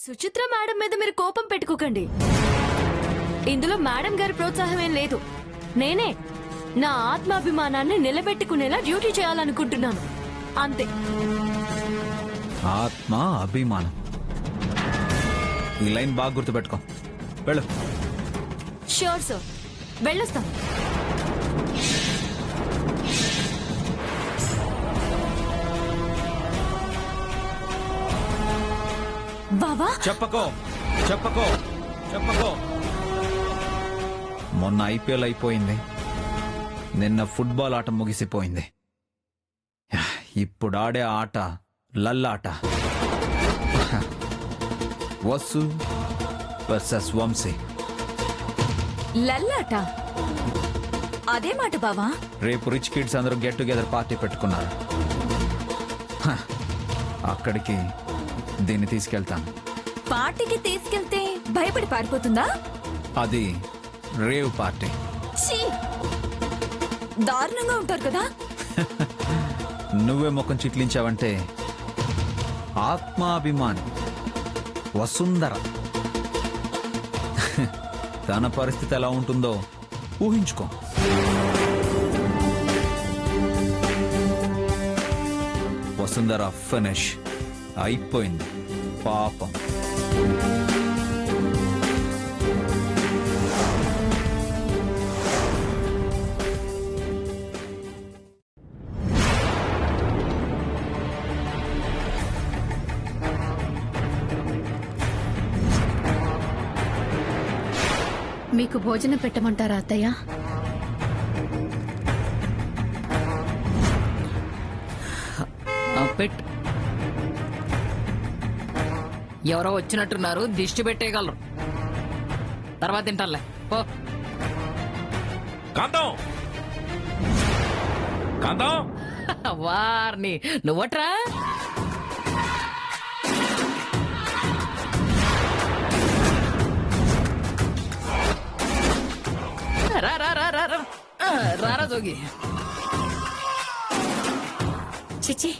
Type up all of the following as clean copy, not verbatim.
Suchitra madam మీద మీరు కోపం పెట్టుకోకండి. ఇందులో మేడం గారి ప్రోత్సాహం ఏం లేదు. నేనే నా ఆత్మాభిమానాన్ని నిలబెట్టుకునేలా డ్యూటీ చేయాలనుకుంటున్నాను, అంతే. ఆత్మ అభిమానం, ఈ లైన్ బాగా గుర్తుపెట్టుకో. వెళ్ళు. ష్యూర్ సార్, వెళ్ళొస్తాం. బావా చెప్పకో చెప్పకో చెప్పకో. మొన్న ఐపీఎల్ అయిపోయింది, నిన్న ఫుట్బాల్ ఆట ముగిసిపోయింది. ఇప్పుడు ఆడే ఆట లల్లాట. వసు వర్సెస్ వంశీ. లల్లాట? అదే మాట బావా. రేపు రిచ్ కిడ్స్ అందరూ గెట్ టుగెదర్ పార్టీ పెట్టుకున్నారు. అక్కడికి దీన్ని తీసుకెళ్తాను. పార్టీకి తీసుకెళ్తే భయపడి పారిపోతుందా? అది రేవ్ పార్టీ. ఛీ, దారుణంగా ఉంటారు కదా. నువ్వే ముఖం చిట్లించావంటే ఆత్మాభిమాని వసుంధర తన పరిస్థితి ఎలా ఉంటుందో ఊహించుకో. వసుంధర ఫినిష్ అయిపోయింది పాపం. మీకు భోజనం పెట్టమంటారా అత్తయ్య? పెట్టు. ఎవరో వచ్చినట్టున్నారు, దిష్టి పెట్టేయగలరు. తర్వాత తింటారులే. పో. కాంతం కాంతం, వారిని నువ్వట్రా. రా రా రా రా రా. రారా జోగి. చిచి,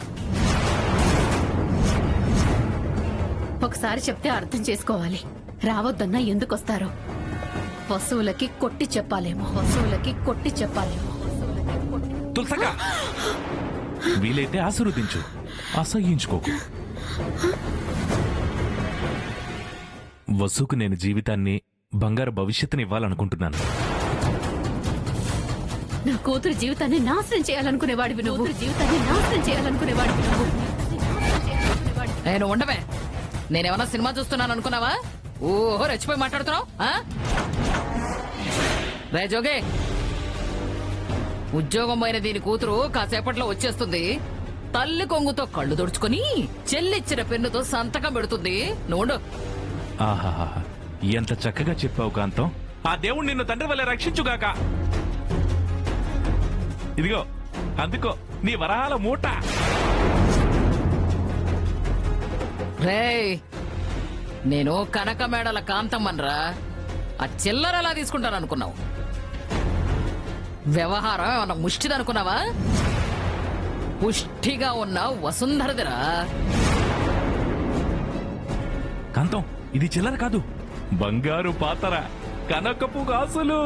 ఒకసారి చెప్తే అర్థం చేసుకోవాలి. రావద్దన్నా ఎందుకొస్తారో. పశువులకి కొట్టి చెప్పాలేమో, పశువులకి కొట్టి చెప్పాలేమో. తులసక్క, వీలైతే ఆశీర్వదించు, అసహ్యించుకోకు. వసుకు నేను జీవితాన్ని, బంగారు భవిష్యత్తుని ఇవ్వాలనుకుంటున్నాను. నా కూతురు జీవితాన్ని నాశనం చేయాలనుకునేవాడివి నువ్వు. జీవితాన్ని నాశనం చేయాలనుకునేవాడివి నువ్వు. నేను ఉండవే. నేనేమన్నా సినిమా చూస్తున్నాను అనుకున్నావా? ఓహో, రెచ్చిపోయి మాట్లాడుతున్నావు. రే జోగే, ఉద్యోగం పోయిన దీని కూతురు కాసేపట్లో వచ్చేస్తుంది. తల్లి కొంగుతో కళ్ళు తుడుచుకుని చెల్లిచ్చిన పెన్నుతో సంతకం పెడుతుంది. నువ్వు ఆహాహా, ఎంత చక్కగా చెప్పావు కాంతం. ఆ దేవుడు నిన్ను తండ్రి వల్ల రక్షించుగాక. ఇదిగో అందుకో నీ వరహాల మూట. రేయ్, నేను కనక మేడల కాంతమ్మన్రా. ఆ చిల్లర ఎలా తీసుకుంటాను అనుకున్నావు? వ్యవహారం ఏమన్నా ముష్టిదనుకున్నావా? పుష్టిగా ఉన్న వసుంధరదిరా. కాంతం, ఇది చిల్లర కాదు, బంగారు పాతర, కనకపు కాసులు.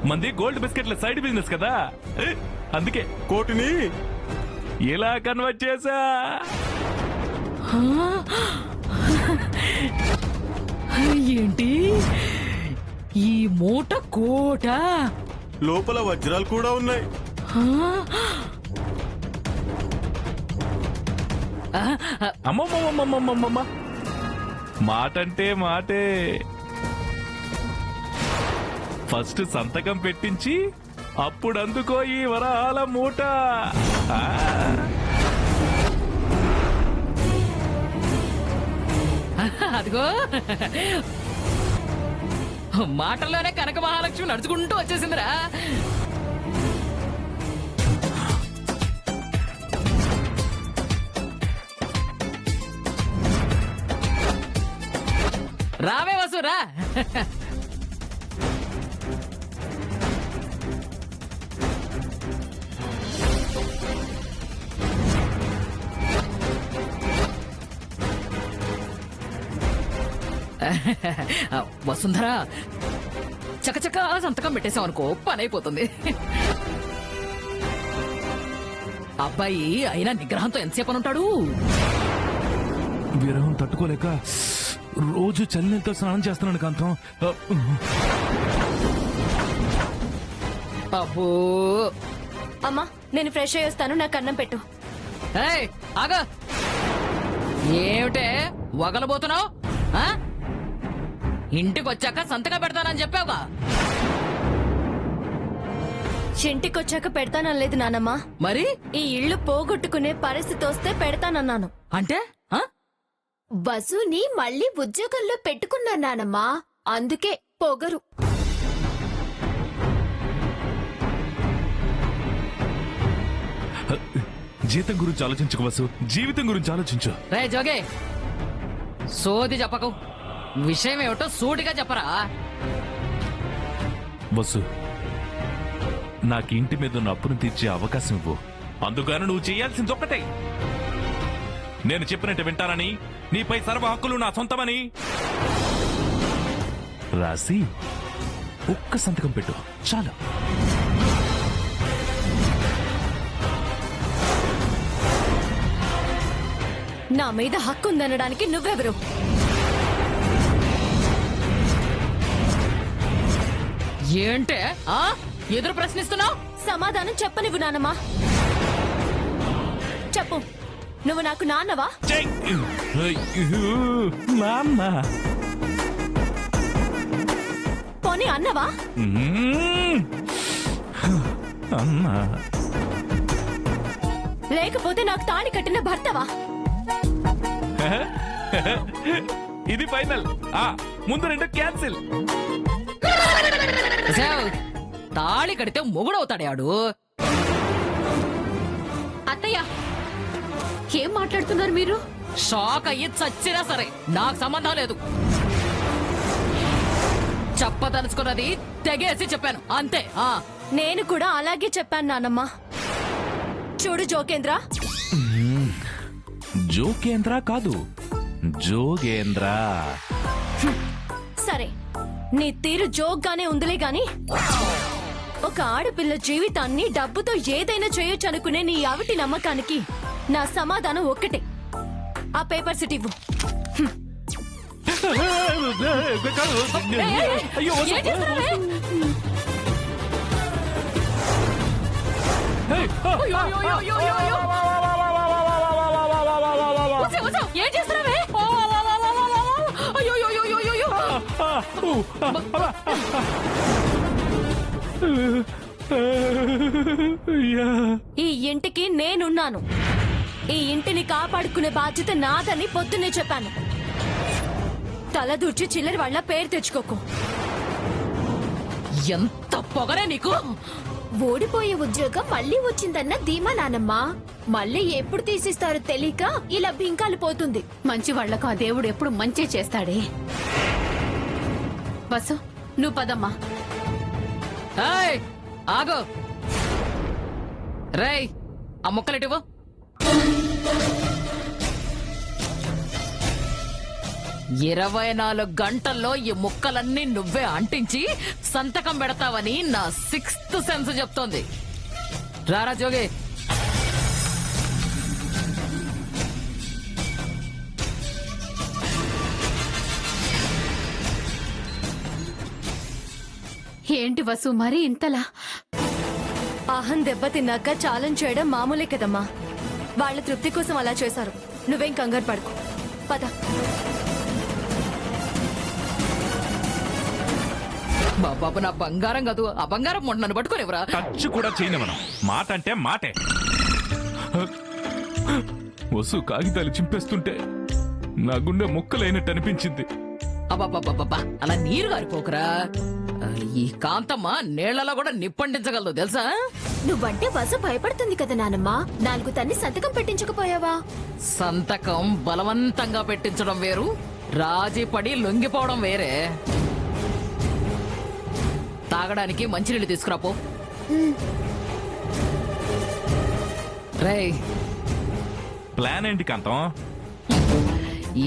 మంది గోల్డ్ బిస్కెట్ల సైడ్ బిజినెస్ కదా, అందుకే కోటిని ఇలా కన్వర్ట్ చేశా. ఏంటి ఈ మూట కోట? లోపల వజ్రాలు కూడా ఉన్నాయి. అమ్మమ్మమ్మమ్మమ్మమ్మ, మాటంటే మాటే. ఫస్ట్ సంతకం పెట్టించి అప్పుడు అందుకో ఈ వరహాల మూట. అదిగో మాటల్లోనే కనక మహాలక్ష్మి నడుచుకుంటూ వచ్చేసిందిరా. రావే వసురా. వసుంధర చకచక సంతకం పెట్టేశాం అనుకో పని అయిపోతుంది. అబ్బాయి అయినా నిగ్రహంతో ఎంతసేపు ఉంటాడు? విరహం తట్టుకోలేక రోజు చల్లనీళ్ళతో స్నానం చేస్తున్నాను కాంతం. అబ్బో అమ్మా నేను ఫ్రెష్ అయ్యి వస్తాను, నాకు అన్నం పెట్టు. ఏయ్, ఆగా. ఏమిటే వగలబోతున్నావు? ఇంటికి వచ్చాక సంతకం పెడతానని చెప్పావుగా. ఇంటికొచ్చాక పెడతానలేదు నానమ్మా. మరి ఈ ఇల్లు పోగొట్టుకునే పరిస్థితి వస్తే పెడతానన్నాను. అంటే వసుని మళ్ళీ ఉద్యోగంలో పెట్టుకున్నానమ్మా, అందుకే పొగరు. జీతం గురించి ఆలోచించకు వసు, జీవితం గురించి ఆలోచించు. రే జోగే, సోది చెప్పకు. విషయం ఏమిటో సూటిగా చెప్పరా. వసు, నాకు ఇంటి మీద ఉన్న అప్పును తీర్చే అవకాశం ఇవ్వు. అందుకని నువ్వు చేయాల్సింది ఒక్కటే. నేను చెప్పినట్టు వింటానని, నీపై సర్వ హక్కులు నా సొంతమని రాసి ఒక్క సంతకం పెట్టు చాలు. నా మీద హక్కు ఉందనడానికి నువ్వెవరు? ఏంటే ఎదురు ప్రశ్నిస్తున్నావు? సమాధానం చెప్పనివ్వు నానమ్మా. చెప్పు, నువ్వు నాకు నాన్నవా? నాన్న పోనీ అన్నవా? అన్నా, లేకపోతే నాకు తాళి కట్టిన భర్తవా? ఇది ఫైనల్. ముందు రెండు క్యాన్సిల్. తాళి కడితే మొగుడవుతాడు. అత్తయ్య, ఏం మాట్లాడుతున్నారు మీరు? షాక్ అయ్యి చచ్చినా సరే నాకు సంబంధం లేదు. చెప్పదలుచుకున్నది తెగేసి చెప్పాను అంతే. నేను కూడా అలాగే చెప్పాను నానమ్మా. చూడు జోకేంద్ర, జోకేంద్ర కాదు, జోగేంద్ర. సరే నీ తీరు జోక్గానే ఉందిలే గాని, ఒక ఆడపిల్ల జీవితాన్ని డబ్బుతో ఏదైనా చేయొచ్చు అనుకునే నీ అవిటి నమ్మకానికి నా సమాధానం ఒక్కటే. ఆ పేపర్స్ ఇవ్వు. ఏం చేస్తున్నావే? ఏం చేస్తున్నావే? ఈ ఇంటికి నేనున్నాను. ఈ ఇంటిని కాపాడుకునే బాధ్యత నాదని పొద్దున్నే చెప్పాను. తలదూర్చి చిల్లరి వాళ్ళ పేరు తెచ్చుకోకు. ఎంత పొగరే నీకు! ఓడిపోయే ఉద్యోగం మళ్ళీ వచ్చిందన్న ధీమా నానమ్మా. మళ్ళీ ఎప్పుడు తీసిస్తారో తెలియక ఇలా బింకాలు పోతుంది. మంచి వాళ్లకు ఆ దేవుడు ఎప్పుడు మంచి చేస్తాడే. బస్సు నువ్వు పదమ్మా. ఏయ్, ఆగు. రేయ్, ఆ ముక్కలెటివ్వు. ఇరవై 24 గంటల్లో ఈ ముక్కలన్నీ నువ్వే అంటించి సంతకం పెడతావని నా 6th సెన్స్ చెప్తోంది. రారా జోగి. ఏంటి వసు మరీ ఇంతలా? అహం దెబ్బతిన్నాక ఛాలెంజ్ చేయడం మామూలే కదమ్మా. వాళ్ళ తృప్తి కోసం అలా చేశారు. నువ్వేం కంగారు పడుకో. పద. బాబు నా బంగారం కాదు, ఆ బంగారం మొన్న నన్ను పట్టుకోనివరా? టచ్ కూడా చేయను మనం. మాట అంటే మాటే. వసు కాగితాలు చింపేస్తుంటే నా గుండె ముక్కలైనట్టు అనిపించింది. అబ్బాబ్బాబ్బా, అలా నీరు గారిపోకురా. ఈ కాంతమ్మ నీళ్లలో కూడా నిప్పండించగలదు తెలుసా? నువ్వంటే వసు భయపడుతుంది కదా నానమ్మా. 4 తన్ని సంతకం పెట్టించకపోయావా? సంతకం బలవంతంగా పెట్టించడం వేరు, రాజీ పడి లొంగిపోవడం వేరే. తాగడానికి మంచినీళ్ళు తీసుకురాపో. రేయ్, ప్లాన్ ఏంటి కాంతం?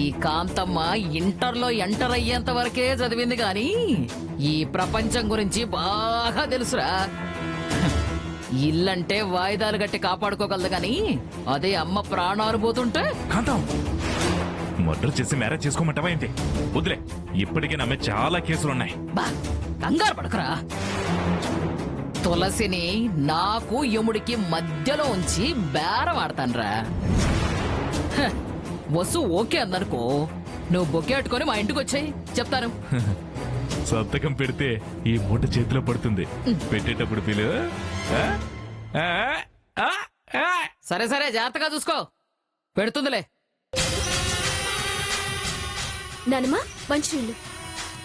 ఈ కాంతమ్మ ఇంటర్లో ఎంటర్ అయ్యేంత వరకే చదివింది గాని ఈ ప్రపంచం గురించి బాగా తెలుసురా. ఇల్లంటే వాయిదాలు గట్టి కాపాడుకోగలదు గాని అదే అమ్మ ప్రాణాలు పోతుంటే కాంతం మర్డర్ చేసి మ్యారేజ్ చేసుకోమంటావా ఏంటి? వదిలే, ఇప్పటికే నమ్మే చాలా కేసులున్నాయి. బా కంగారు పడకరా. తులసిని నాకు యముడికి మధ్యలో ఉంచి బేరం ఆడతాన్రా. హ, వసు ఓకే అందనుకో, నువ్వు బొకే అట్టుకొని మా ఇంటికి వచ్చాయి చెప్తాను. సంతకం పెడితే ఈ మూట చేతిలో పడుతుంది. పెట్టేటప్పుడు పిలు. ఆ? ఆ? ఆ? ఆ? సరే సరే జాగ్రత్తగా చూసుకో, పెడుతుందిలే. నానమ్మా మంచినీళ్ళు.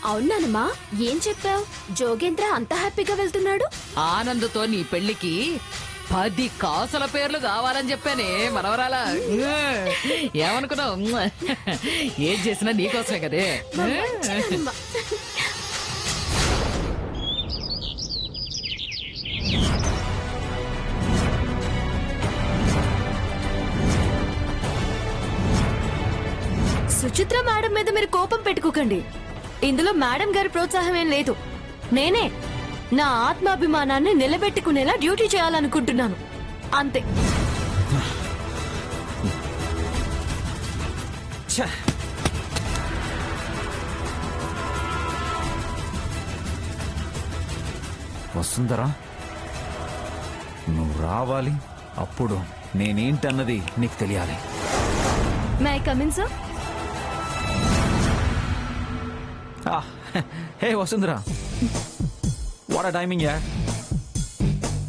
అవును నానమ్మా, ఏం చెప్పావు? జోగేంద్ర అంత హ్యాపీగా వెళ్తున్నాడు. ఆనంద్తో నీ పెళ్లికి 10 కాసుల పేర్లు కావాలని చెప్పానే మనవరాలా. ఏమనుకున్నావు? ఏం చేసినా నీకోసమే కదే. నానమ్మ. సుచిత్ర మేడం మీద మీరు కోపం పెట్టుకోకండి. ఇందులో మేడం గారి ప్రోత్సాహం ఏం లేదు. నేనే నా ఆత్మాభిమానాన్ని నిలబెట్టుకునేలా డ్యూటీ చేయాలనుకుంటున్నాను, అంతే. ఛ! వసుంధరా, నువ్వు రావాలి. అప్పుడు నేనేంటన్నది నీకు తెలియాలి. May I come in sir? Hey Vasundhara, what ఆ టైమింగ్ యా.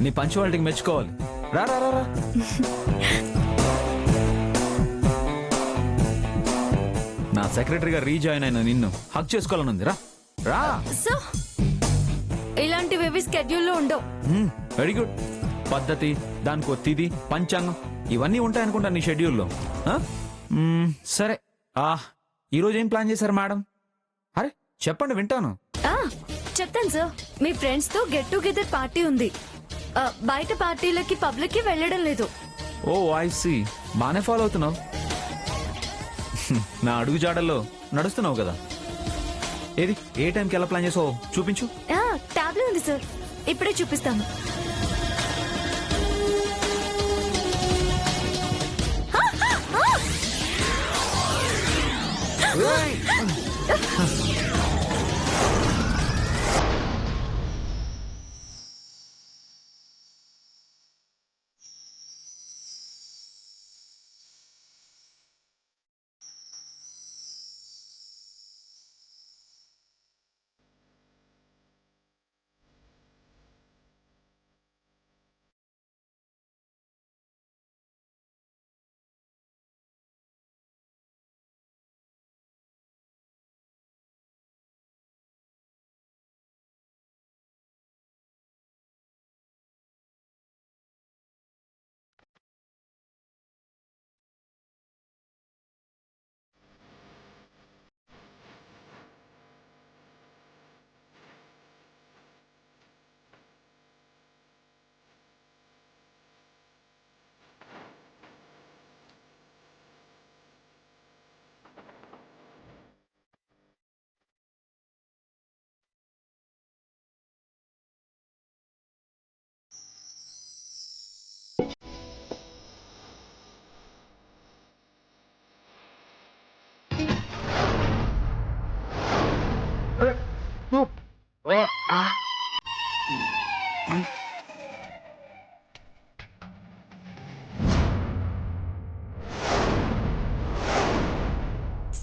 నీ పంచువాలిటీకి మెచ్చుకోవాలి. రా రా రా రా. నా సెక్రటరీగా రీజాయిన్ అయిన నిన్ను హక్ చేసుకోవాలనుంది. రా రా. సో ఇలాంటివి స్కెడ్యూల్లో ఉండవు. Very good. పద్ధతి, దానికి తిది, పంచాంగం ఇవన్నీ ఉంటాయనుకుంటా నీ షెడ్యూల్లో. ఆ? సరే, ఈరోజు ఏం ప్లాన్ చేశారు మేడం? అరే చెప్పండి, వింటాను. చెప్తాను సార్. మీ ఫ్రెండ్స్ తో గెట్ టుగెదర్ పార్టీ ఉంది. బయట పార్టీలకి పబ్లిక్ కి వెళ్ళడం లేదు. ఓ ఐ సీ. బానే ఫాలో అవుతున్నావు. నా అడుగు జాడల్లో నడుస్తున్నావు కదా. ఏది ఏ టైంకి ఎలా ప్లాన్ చేసావు చూపించు. ట్యాబ్లో ఉంది సార్, ఇప్పుడే చూపిస్తాను.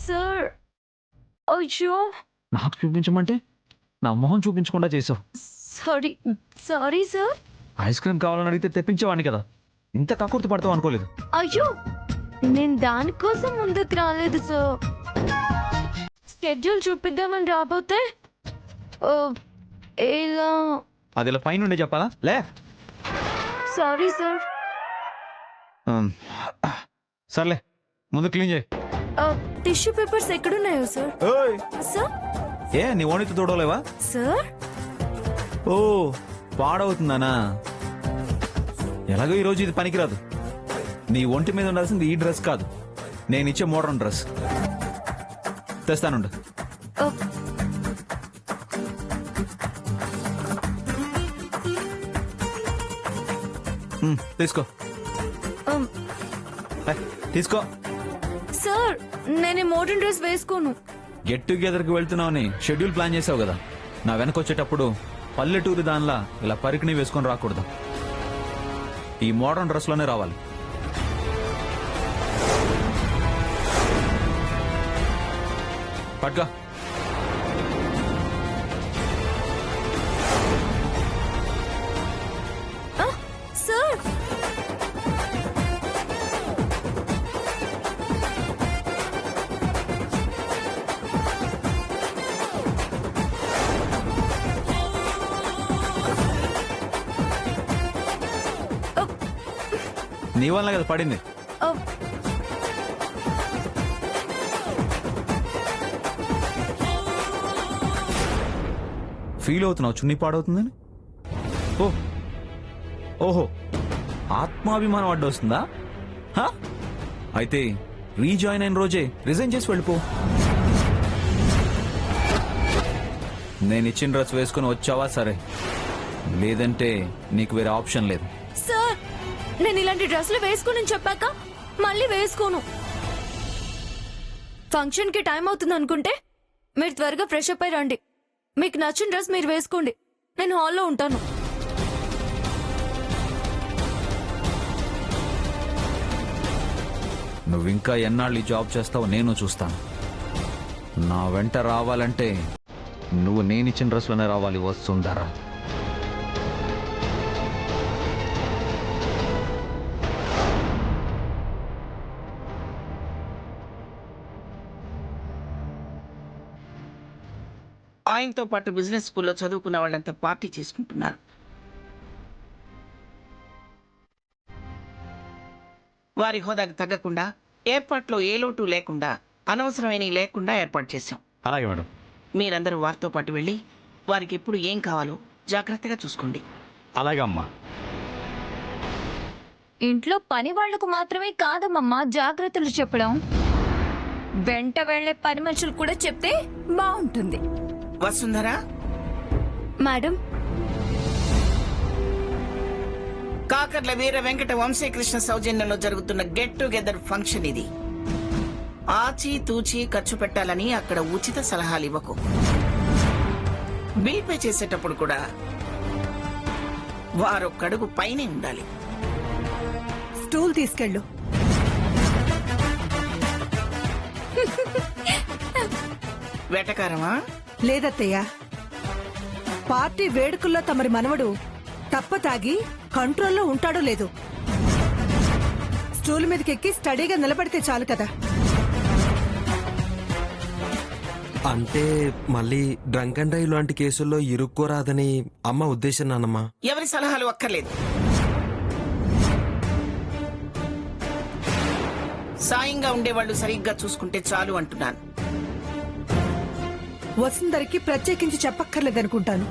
సార్, అయ్యో, నాకు చూపించమంటే నా మొహం చూపించకుండా చేసావు. Sorry sorry sir. Ice cream కావాలని అడిగితే తెప్పించేవాడిని కదా. ఇంత కక్కుర్తి పడతావు అనుకోలేదు. అయ్యో, నేను దానికోసం ముందుకు రాలేదు సార్. స్కెడ్యూల్ చూపిద్దామని రాబోతే ఇలా. అది ఇలా పైన ఉండే చెప్పాలా? లే. Sorry sir. సర్లే, ముందు క్లీన్ చేయి. టిష్యూ పేపర్స్ ఎక్కడున్నాయో సార్? సార్, ఏ నీ ఓణితో తోడలేవా? సార్, ఓ పాడవుతుందానా? ఎలాగో ఈరోజు ఇది పనికిరాదు. నీ ఒంటి మీద ఉండాల్సింది ఈ డ్రెస్ కాదు, నేను ఇచ్చే మోడర్న్ డ్రెస్ తెస్తానుండు. ఓ, తీసుకో. ఉమ్, తీసుకో. సార్ నేను ఈ మోడర్న్ డ్రెస్ వేసుకోను. గెట్ టుగెదర్కి వెళ్తున్నావని షెడ్యూల్ ప్లాన్ చేసావు కదా, నా వెనకొచ్చేటప్పుడు పల్లెటూరి దానిలా ఇలా పరికిణి వేసుకొని రాకూడదు. ఈ మోడర్న్ డ్రెస్లోనే రావాలి. పట్టుకో. సార్ నీ వల్ల కదా పడింది. ఓ, ఫీల్ అవుతున్నావు చున్నీ పాడవుతుందని? ఓహో, ఆత్మాభిమానం అడ్డు వస్తుందా? హా? అయితే రీజాయిన్ అయిన రోజే రిజైన్ చేసి వెళ్ళిపో. నేను ఇచ్చిన డ్రెస్ వేసుకుని వచ్చావా సరే, లేదంటే నీకు వేరే ఆప్షన్ లేదు. సార్ నేను ఇలాంటి డ్రెస్లు వేసుకోనని చెప్పాక మళ్ళీ వేసుకోను. ఫంక్షన్ కి టైం అవుతుంది అనుకుంటే మీరు త్వరగా ఫ్రెష్ అప్ అయి రండి. మీకు నచ్చిన డ్రెస్ మీరు వేసుకోండి, నేను హాల్లో ఉంటాను. నువ్వు ఇంకా ఎన్నాళ్ళు ఈ జాబ్ చేస్తావో నేను చూస్తాను. నా వెంట రావాలంటే నువ్వు నేనిచ్చిన డ్రెస్లోనే రావాలి వస్తుందరా. ఆయనతో పాటు బిజినెస్ స్కూల్లో చదువుకున్న వాళ్ళంతా పార్టీ చేసుకుంటున్నారు. వారి హోదాకు తగ్గకుండా ఏర్పాట్లో ఏ లోటు లేకుండా అనవసరమైన లేకుండా ఏర్పాటు చేశాం. అలాగే మేడం. మీరందరూ వారితో పాటు వెళ్ళి వారికి ఎప్పుడు ఏం కావాలో జాగ్రత్తగా చూసుకోండి. అలాగే అమ్మా. ఇంట్లో పని వాళ్లకు మాత్రమే కాదమ్మమ్మా జాగ్రత్తలు చెప్పడం, వెంట వెళ్లే పని మనుషులు కూడా చెప్తే బాగుంటుంది. వసుంధరా, మేడం, కాకర్ల వీర వెంకట వంశీకృష్ణ సౌజన్యంలో జరుగుతున్న గెట్ టుగెదర్ ఫంక్షన్ ఇది. ఆచి తూచి ఖర్చు పెట్టాలని అక్కడ ఉచిత సలహాలు ఇవ్వకు. బిల్ పే చేసేటప్పుడు కూడా వారొక్కడుగు పైనే ఉండాలి. స్టూల్ తీసుకెళ్ళు. వెటకారమా? లేదత్తయ్య, పార్టీ వేడుకల్లో తమరి మనవడు తప్ప తాగి కంట్రోల్లో ఉంటాడో లేదు. స్టూల్ మీదకెక్కి స్టడీగా నిలబడితే చాలు కదా. అంటే మళ్ళీ డ్రంక్ అండ్ డ్రైవ్ లాంటి కేసుల్లో ఇరుక్కోరాదని అమ్మ ఉద్దేశం నాన్నమ్మా. ఎవరి సలహాలు అక్కర్లేదు. సాయంగా ఉండేవాళ్ళు సరిగ్గా చూసుకుంటే చాలు అంటున్నాను. వసుంధరికి ప్రత్యేకించి చెప్పక్కర్లేదనుకుంటాను.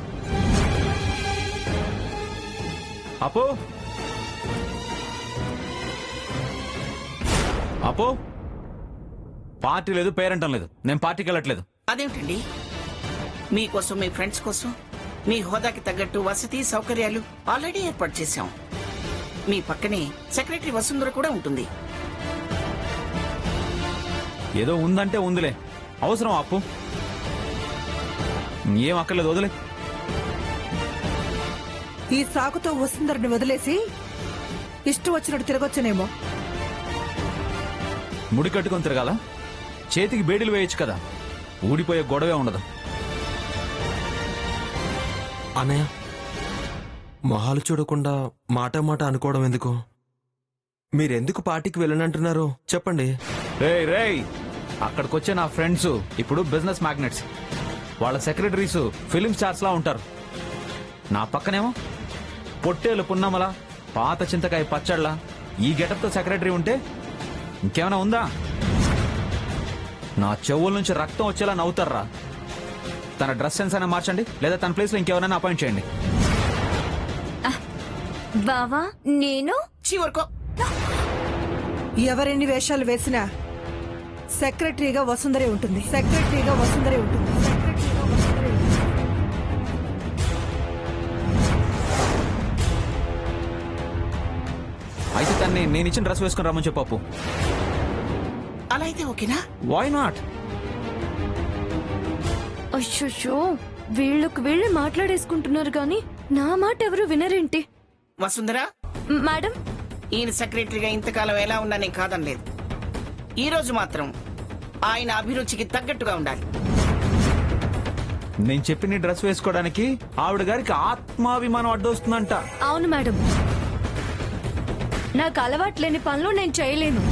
అపో అపో, పార్టీ లేదు, పేరెంటం లేదు, నేను పార్టీకి వెళ్ళట్లేదు. అదేమిటండి, మీకోసం మీ ఫ్రెండ్స్ కోసం మీ హోదాకి తగ్గట్టు వసతి సౌకర్యాలు ఆల్రెడీ ఏర్పాటు చేశాం. మీ పక్కనే సెక్రటరీ వసుంధర కూడా ఉంటుంది. ఏదో ఉందంటే ఉందిలే, అవసరం అప్పు? ఏం అక్కర్లేదు, వదిలే. ఈ సాకుతో వసుంధరని వదిలేసి ఇష్టం వచ్చినట్టు తిరగొచ్చునేమో. ముడి కట్టుకొని తిరగాల? చేతికి బేడీలు వేయచ్చు కదా, ఊడిపోయే గొడవే ఉండదు. అన్నయ్య, మొహాలు చూడకుండా మాట మాట అనుకోవడం ఎందుకు? మీరెందుకు పార్టీకి వెళ్ళనంటున్నారో చెప్పండి. రేయ్ రేయ్, అక్కడికొచ్చే నా ఫ్రెండ్స్ ఇప్పుడు బిజినెస్ మ్యాగ్నెట్స్. వాళ్ళ సెక్రటరీస్ ఫిలిం స్టార్స్ లా ఉంటారు. నా పక్కనేమో పొట్టేలు పున్నమల, పాత చింతకాయ పచ్చళ్ళ ఈ గెటప్ తో సెక్రటరీ ఉంటే ఇంకేమైనా ఉందా? నా చెవుల నుంచి రక్తం వచ్చేలా నవ్వుతారా? తన డ్రెస్ సెన్స్ అయినా మార్చండి, లేదా తన ప్లేస్ లో ఇంకెవరైనా అపాయింట్ చేయండి. బావా నేను చివరికో ఎవరెన్ని వేషాలు వేసినా సెక్రటరీగా వసుంధరే ఉంటుంది. సెక్రటరీగా వసుంధరే ఉంటుంది. సెక్రటరీగా వసుంధరే ఉంటుంది. అయితే తన్ని నేను ఇచ్చిన డ్రెస్ వేసుకుని రమ్మని చెప్పు అప్పు. అలా అయితే ఓకేనా? Why not? అయ్యో వీళ్ళకు వీళ్ళే మాట్లాడేసుకుంటున్నారు గాని నా మాట ఎవరు వినరేంటి? వసుంధరా, మేడం, ఈయన సెక్రటరీగా ఇంతకాలం ఎలా ఉన్నా నేను కాదనలేదు. ఈ రోజు మాత్రం ఆయన అభిరుచికి తగ్గట్టుగా ఉండాలి. నేను చెప్పి నీ డ్రెస్ వేసుకోవడానికి ఆవిడ గారికి ఆత్మాభిమానం అడ్డొస్తుందంట. అవును మేడం, నాకు అలవాటు లేని పనులు నేను చేయలేను.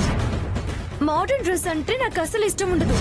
మోడర్న్ డ్రెస్ అంటే నాకు అసలు ఇష్టం ఉండదు.